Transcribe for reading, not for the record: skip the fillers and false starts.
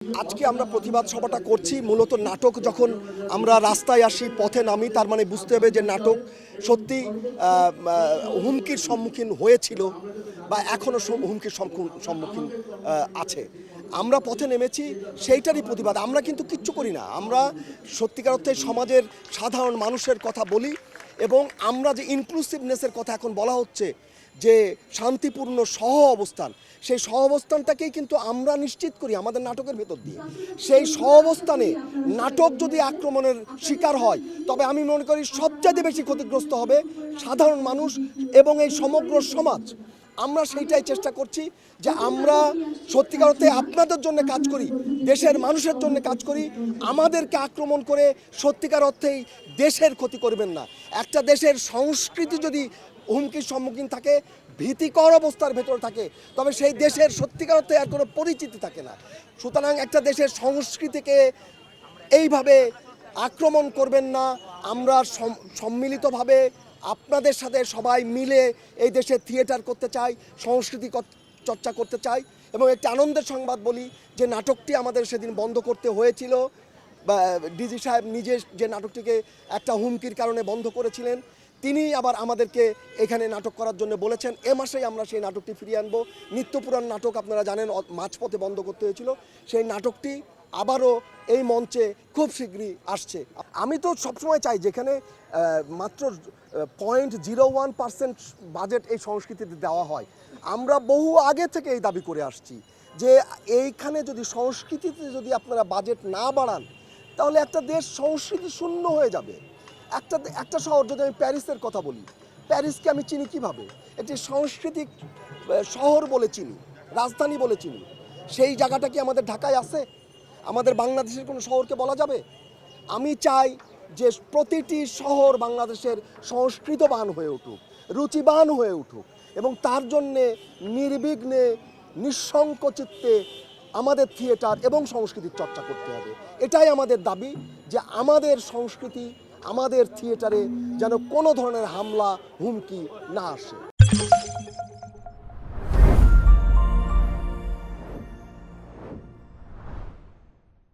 আজকে আমরা প্রতিবাদ সভাটা করছি মূলত নাটক যখন আমরা রাস্তায় আসি পথে নামি তার মানে বুঝতে হবে যে নাটক সত্যি হুমকির সম্মুখীন হয়েছিল বা এখনও হুমকির সম্মুখীন আছে। আমরা পথে নেমেছি সেইটারই প্রতিবাদ। আমরা কিন্তু কিচ্ছু করি না, আমরা সত্যিকার অর্থে সমাজের সাধারণ মানুষের কথা বলি এবং আমরা যে ইনক্লুসিভনেসের কথা এখন বলা হচ্ছে যে শান্তিপূর্ণ সহ অবস্থান, সেই সহ অবস্থানটাকেই কিন্তু আমরা নিশ্চিত করি আমাদের নাটকের ভেতর দিয়ে। সেই সহ অবস্থানে নাটক যদি আক্রমণের শিকার হয় তবে আমি মনে করি সবচেয়ে বেশি ক্ষতিগ্রস্ত হবে সাধারণ মানুষ এবং এই সমগ্র সমাজ। আমরা সেইটাই চেষ্টা করছি যে আমরা সত্যিকার অর্থে আপনাদের জন্য কাজ করি, দেশের মানুষের জন্য কাজ করি। আমাদেরকে আক্রমণ করে সত্যিকার অর্থেই দেশের ক্ষতি করবেন না। একটা দেশের সংস্কৃতি যদি হুমকির সম্মুখীন থাকে, ভীতিকর অবস্থার ভেতরে থাকে, তবে সেই দেশের সত্যিকার অর্থে আর কোনো পরিচিতি থাকে না। সুতরাং একটা দেশের সংস্কৃতিকে এইভাবে আক্রমণ করবেন না। আমরা সম্মিলিতভাবে আপনাদের সাথে সবাই মিলে এই দেশে থিয়েটার করতে চাই, সংস্কৃতি চর্চা করতে চাই। এবং একটি আনন্দের সংবাদ বলি যে নাটকটি আমাদের সেদিন বন্ধ করতে হয়েছিল, বা ডিজি সাহেব নিজে যে নাটকটিকে একটা হুমকির কারণে বন্ধ করেছিলেন, তিনি আবার আমাদেরকে এখানে নাটক করার জন্য বলেছেন। এ মাসেই আমরা সেই নাটকটি ফিরিয়ে আনবো। নিত্যপুরাণ নাটক আপনারা জানেন মাঝপথে বন্ধ করতে হয়েছিল, সেই নাটকটি আবারও এই মঞ্চে খুব শীঘ্রই আসছে। আমি তো সবসময় চাই যেখানে মাত্র 0.01% বাজেট এই সংস্কৃতিতে দেওয়া হয়। আমরা বহু আগে থেকে এই দাবি করে আসছি যে এইখানে যদি সংস্কৃতিতে যদি আপনারা বাজেট না বাড়ান তাহলে একটা দেশ সংস্কৃতি শূন্য হয়ে যাবে। একটা শহর, যদি আমি প্যারিসের কথা বলি, প্যারিসকে আমি চিনি কিভাবে? একটি সাংস্কৃতিক শহর বলে চিনি, রাজধানী বলে চিনি। সেই জায়গাটা কি আমাদের ঢাকায় আছে? আমাদের বাংলাদেশের কোনো শহরকে বলা যাবে? আমি চাই যে প্রতিটি শহর বাংলাদেশের সংস্কৃতবান হয়ে উঠুক, রুচিবান হয়ে উঠুক, এবং তার জন্যে নির্বিঘ্নে নিঃশঙ্ক চিত্তে আমাদের থিয়েটার এবং সংস্কৃতির চর্চা করতে হবে। এটাই আমাদের দাবি যে আমাদের সংস্কৃতি, আমাদের থিয়েটারে যেন কোনো ধরনের হামলা হুমকি না আসে।